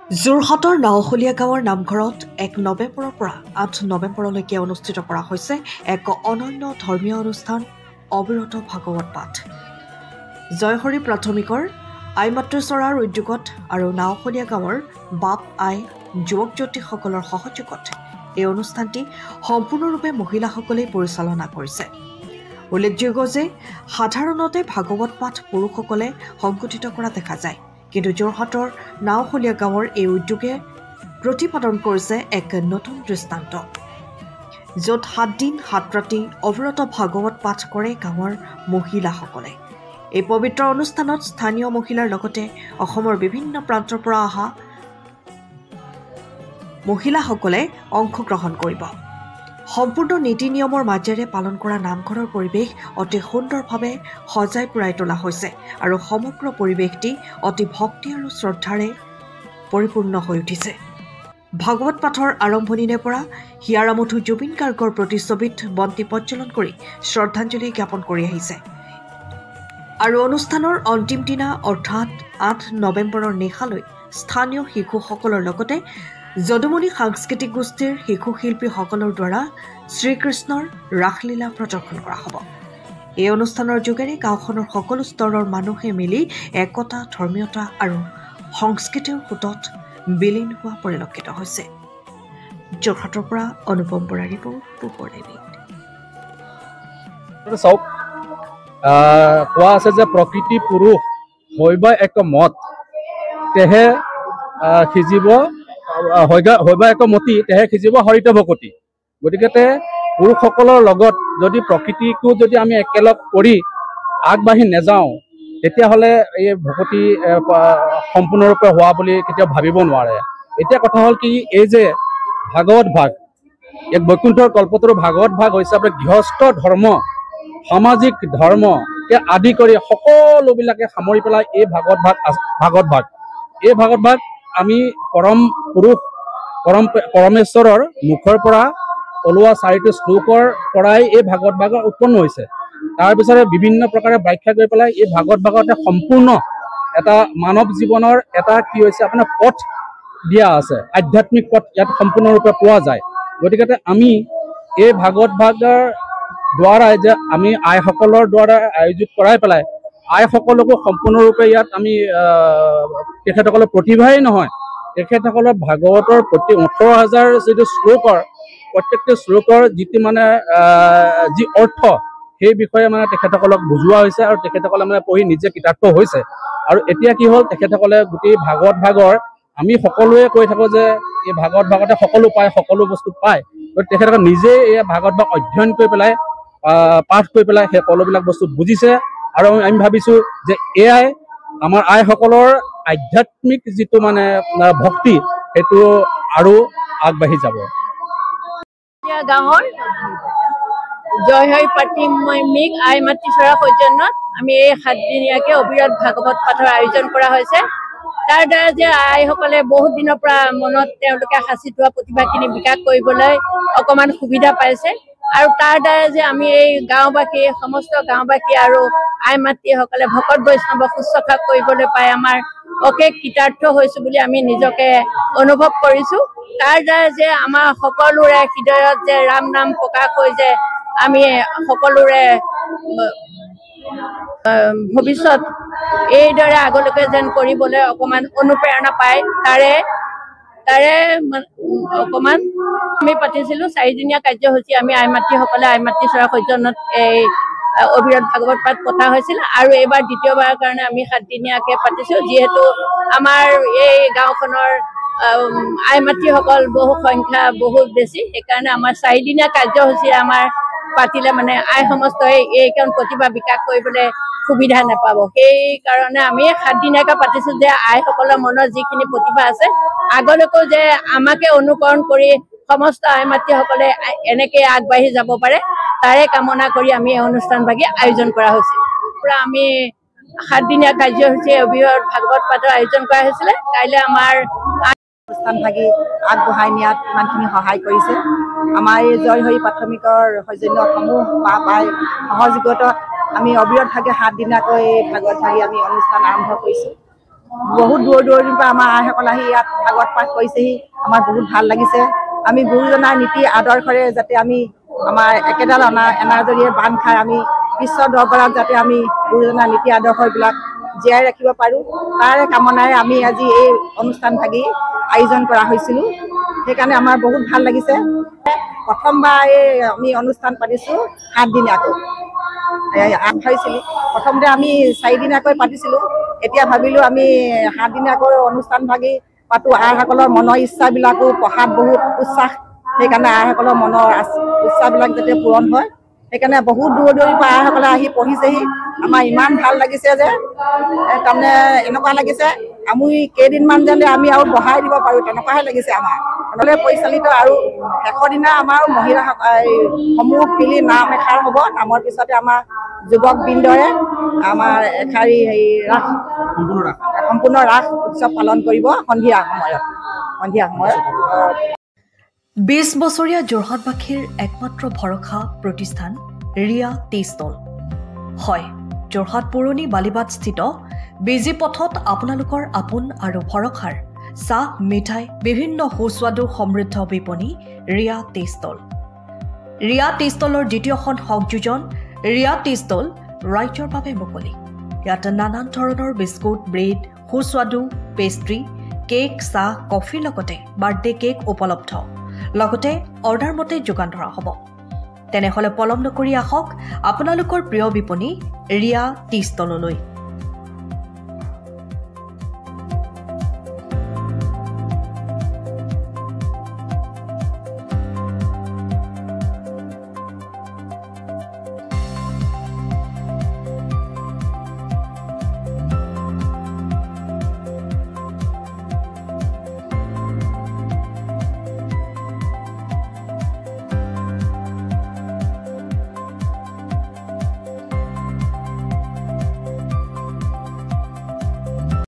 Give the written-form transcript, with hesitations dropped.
যোৰহাটৰ নাওশলীয়া গাঁৱৰ নামঘৰত ১ নৱেম্বৰৰ পৰা ৮ নৱেম্বৰলৈকে অনুষ্ঠিত কৰা হৈছে এক অনন্য ধৰ্মীয় অনুষ্ঠান অবিৰত ভাগৱত পাঠ। জয়হৰি প্ৰাথমিকৰ আইমাতৃচৰাৰ উদ্যোগত আৰু নাওশলীয়া গাঁৱৰ বাপ আই যুৱক যুৱতীসকলৰ সহযোগত এই অনুষ্ঠানটি সম্পূৰ্ণৰূপে মহিলাসকলেই পৰিচালনা কৰিছে। উল্লেখযোগ্য যে সাধাৰণতে ভাগৱত পাঠ পুৰুষসকলে সংগঠিত কৰা দেখা যায়, কিন্তু যোৰহাটৰ নাওশলীয়া গাঁৱৰ এই উদ্যোগে প্ৰতিপাদন কৰিছে এক নতুন দৃষ্টান্ত, য'ত ৭ দিন ৭ ৰাতি অবিৰত ভাগৱত পাঠ কৰে গাঁৱৰ মহিলাসকলে। এই পবিত্ৰ অনুষ্ঠানত স্থানীয় মহিলাৰ লগতে অসমৰ বিভিন্ন প্ৰান্তৰ পৰা অহা মহিলাসকলে অংশগ্ৰহণ কৰিব। সম্পূৰ্ণ নীতি নিয়মৰ মাজেৰে পালন কৰা নামঘৰৰ পৰিৱেশ অতি সুন্দৰভাৱে সজাই পৰাই তোলা হৈছে আৰু সমগ্ৰ পৰিৱেশটি অতি ভক্তি আৰু শ্ৰদ্ধাৰে পৰিপূৰ্ণ হৈ উঠিছে। ভাগৱত পাঠৰ আৰম্ভণিৰে পৰা হিয়াৰামঠু জুবিন গাৰ্গৰ প্ৰতিচ্ছবিত বন্তি প্ৰজ্বলন কৰি শ্ৰদ্ধাঞ্জলি জ্ঞাপন কৰি আহিছে। আৰু অনুষ্ঠানৰ অন্তিম দিনা অৰ্থাৎ ৮ নৱেম্বৰৰ নিশালৈ স্থানীয় শিশুসকলৰ লগতে যদুমণি সাংস্কৃতিক গোষ্ঠীৰ শিশু শিল্পীসকলৰ দ্বাৰা শ্ৰীকৃষ্ণৰ ৰাসলীলা প্ৰদৰ্শন কৰা হ'ব। এই অনুষ্ঠানৰ যোগেৰে গাঁওখনৰ সকলো স্তৰৰ মানুহে মিলি একতা, ধৰ্মীয়তা আৰু সংস্কৃতিৰ সোঁতত বিলীন হোৱা পৰিলক্ষিত হৈছে। যোৰহাটৰ পৰা অনুপম বৰা ৰিপৰ্ট, পোহৰ টিভি। চাওক, কোৱা আছে যে প্ৰকৃতি পুৰুষ হৈবা এক মত তেহে সিজিব হৈবা এক মতি তেহে সিজিব হৰিত ভকতি। গতিকে পুৰুষসকলৰ লগত যদি প্ৰকৃতিকো যদি আমি একেলগ কৰি আগবাঢ়ি নাযাওঁ, তেতিয়াহ'লে এই ভকতি সম্পূৰ্ণৰূপে হোৱা বুলি কেতিয়াও ভাবিব নোৱাৰে। এতিয়া কথা হ'ল কি, এই যে ভাগৱত ভাগ, এক বৈকুণ্ঠৰ কল্পতৰু ভাগৱত ভাগ হৈছে আপোনাৰ গৃহস্থ ধৰ্ম, সামাজিক ধৰ্মকে আদি কৰি সকলোবিলাকে সামৰি পেলাই এই ভাগৱত ভাগ। এই ভাগৱত ভাগ আমি পৰম পুৰুষ পৰমেশ্বৰৰ মুখৰ পৰা ওলোৱা 4টি শ্লোকৰ পৰাই এই ভাগৱত ভাগৰ উৎপন্ন হৈছে। তাৰপিছতে বিভিন্ন প্ৰকাৰে ব্যাখ্যা কৰি পেলাই এই ভাগৱত ভাগতে সম্পূৰ্ণ এটা মানৱ জীৱনৰ এটা কি হৈছে আপোনাৰ পথ দিয়া আছে, আধ্যাত্মিক পথ ইয়াত সম্পূৰ্ণৰূপে পোৱা যায়। গতিকে আমি এই ভাগৱত ভাগৰ দ্বাৰাই যে আমি আইসকলৰ দ্বাৰা আয়োজিত কৰাই পেলাই আইসকলকো সম্পূৰ্ণৰূপে ইয়াত আমি তেখেতসকলৰ প্ৰতিভাই নহয়, তেখেতসকলৰ ভাগৱতৰ প্ৰতি 18,000 যিটো শ্লোকৰ, প্ৰত্যেকটো শ্লোকৰ যিটো মানে যি অৰ্থ, সেই বিষয়ে মানে তেখেতসকলক বুজোৱা হৈছে আৰু তেখেতসকলে মানে পঢ়ি নিজে কৃতাৰ্থ হৈছে। আৰু এতিয়া কি হ'ল, তেখেতসকলে গোটেই ভাগৱত ভাগৰ আমি সকলোৱে কৈ থাকোঁ যে এই ভাগৱত ভাগতে সকলো পায়, সকলো বস্তু পায়। গতিকে তেখেতসকলে নিজে এই ভাগৱত ভাগ অধ্যয়ন কৰি পেলাই পাঠ কৰি পেলাই সেই সকলোবিলাক বস্তু বুজিছে। আৰু আমি ভাবিছোঁ যে এয়াই আমাৰ আইসকলৰ আধ্যাত্মিক যিটো মানে ভক্তি, সেইটো আৰু আগবাঢ়ি যাব। গাঁৱৰ জয়হৰি প্ৰাথমিক আইমাতৃচৰা সৌজন্যত আমি এই 7 দিনীয়াকে অবিৰত ভাগৱত পাঠৰ আয়োজন কৰা হৈছে। তাৰ দ্বাৰা যে আইসকলে বহুত দিনৰ পৰা মনত তেওঁলোকে সাঁচি থোৱা প্ৰতিভাখিনি বিকাশ কৰিবলৈ অকণমান সুবিধা পাইছে। আৰু তাৰ দ্বাৰা যে আমি এই গাঁওবাসী, সমস্ত গাঁওবাসী আৰু আই মাতৃসকলে ভকত বৈষ্ণৱক শুশ্ৰূষা কৰিবলৈ পাই আমাৰ অশেষ কৃতাৰ্থ হৈছোঁ বুলি আমি নিজকে অনুভৱ কৰিছোঁ। তাৰ দ্বাৰা যে আমাৰ সকলোৰে হৃদয়ত যে ৰাম নাম প্ৰকাশ হৈ যে আমি সকলোৰে ভৱিষ্যত এইদৰে আগলৈকে যেন কৰিবলৈ অকণমান অনুপ্ৰেৰণা পায়, তাৰে অকণমান আমি পাতিছিলোঁ 4 দিনীয়া কাৰ্যসূচী। আমি আই মাতৃসকলে আইমাতৃচৰা সৌজন্যত এই অবিৰত ভাগৱত পাঠ পতা হৈছিল আৰু এইবাৰ দ্বিতীয়বাৰৰ কাৰণে আমি 7 দিনীয়াকে পাতিছোঁ। যিহেতু আমাৰ এই গাঁওখনৰ আই মাতৃসকল বহু সংখ্যা বহুত বেছি, সেইকাৰণে আমাৰ 4 দিনীয়া কাৰ্যসূচী আমাৰ পাতিলে মানে আই সমস্তই এইকণ প্ৰতিভা বিকাশ কৰিবলৈ সুবিধা নাপাব। সেইকাৰণে আমি 7 দিনীয়াকে পাতিছোঁ যে আইসকলৰ মনত যিখিনি প্ৰতিভা আছে, আগলৈকেও যে আমাকে অনুকৰণ কৰি সমস্ত আই মাতৃসকলে এনেকৈ আগবাঢ়ি যাব পাৰে, তাৰে কামনা কৰি আমি এই অনুষ্ঠানভাগি আয়োজন কৰা হৈছিল। আমি 7 দিনীয়া কাৰ্যসূচী অবিৰত ভাগৱত পাঠৰ আয়োজন কৰা হৈছিলে। কাইলৈ আমাৰ অনুষ্ঠানভাগি আগবঢ়াই নিয়াত ইমানখিনি সহায় কৰিছে। আমাৰ এই জয়হৰি প্ৰাথমিকৰ সৌজন্যসমূহ পাই সহযোগত আমি অবিৰতভাৱে 7 দিনীয়াকৈ ভাগৱত ভাগি আমি অনুষ্ঠান আৰম্ভ কৰিছোঁ। বহুত দূৰ দূৰণিৰ পৰা আমাৰ আইসকল আহি ইয়াত ভাগৱত পাঠ কৰিছেহি। আমাৰ বহুত ভাল লাগিছে। আমি গুৰুজনাৰ নীতি আদৰ্শৰে যাতে আমি আমাৰ একেডাল এনাজৰীয়ে বান্ধ খাই আমি বিশ্ব দৰবাৰত যাতে আমি গুৰুজনাৰ নীতি আদৰ্শবিলাক জীয়াই ৰাখিব পাৰোঁ, তাৰে কামনাৰে আমি আজি এই অনুষ্ঠানভাগি আয়োজন কৰা হৈছিলোঁ। সেইকাৰণে আমাৰ বহুত ভাল লাগিছে। প্ৰথমবাৰ এই আমি অনুষ্ঠান পাতিছোঁ 7 দিনীয়াকৈ। হৈছিলোঁ প্ৰথমতে আমি 4 দিনীয়াকৈ পাতিছিলোঁ। এতিয়া ভাবিলোঁ আমি 7 দিনীয়াকৈ অনুষ্ঠানভাগি পাতোঁ। আইসকলৰ মনৰ ইচ্ছাবিলাকো পঢ়াত বহুত উৎসাহ, সেইকাৰণে আইসকলৰ মনৰ ইচ্ছাবিলাক যাতে পূৰণ হয়, সেইকাৰণে বহুত দূৰ দূৰৰ পৰা আইসকলে আহি পঢ়িছেহি। আমাৰ ইমান ভাল লাগিছে যে তাৰমানে এনেকুৱা লাগিছে আমি কেইদিনমান যেন আমি আৰু বঢ়াই দিব পাৰোঁ, তেনেকুৱাহে লাগিছে আমাৰ। নহ'লে পৰিচালিত আৰু শেষৰ দিনা আমাৰ মহিলা সমূহ মিলি নাম এষাৰ হ'ব। নামৰ পিছতে আমাৰ যুৱকবৃন্দৰে আমাৰ এষাৰি ৰাস সম্পূৰ্ণ ৰাস উৎসৱ পালন কৰিব সন্ধিয়া সময়ত। 20 বছৰীয়া যোৰহাটবাসীৰ একমাত্ৰ ভৰসা প্ৰতিষ্ঠান ৰিয়া টি ষ্টল। হয়, যোৰহাট পুৰণি বালিবাটস্থিত বিজি পথত আপোনালোকৰ আপোন আৰু ভৰসাৰ চাহ, মিঠাই, বিভিন্ন সুস্বাদু সমৃদ্ধ বিপণী Riya tea stall. Riya tea ষ্টলৰ দ্বিতীয়খন সংযোজন ৰিয়া টি ষ্টল ৰাইজৰ বাবে মুকলি। ইয়াত নানান ধৰণৰ বিস্কুট, ব্ৰেড, সুস্বাদু পেষ্ট্ৰি, কেক, চাহ, কফিৰ লগতে বাৰ্থডে কেক উপলব্ধ। লগতে অৰ্ডাৰ মতে যোগান ধৰা হ'ব। তেনেহ'লে পলম নকৰি আহক আপোনালোকৰ প্ৰিয় বিপণী ৰিয়া টি ষ্টললৈ।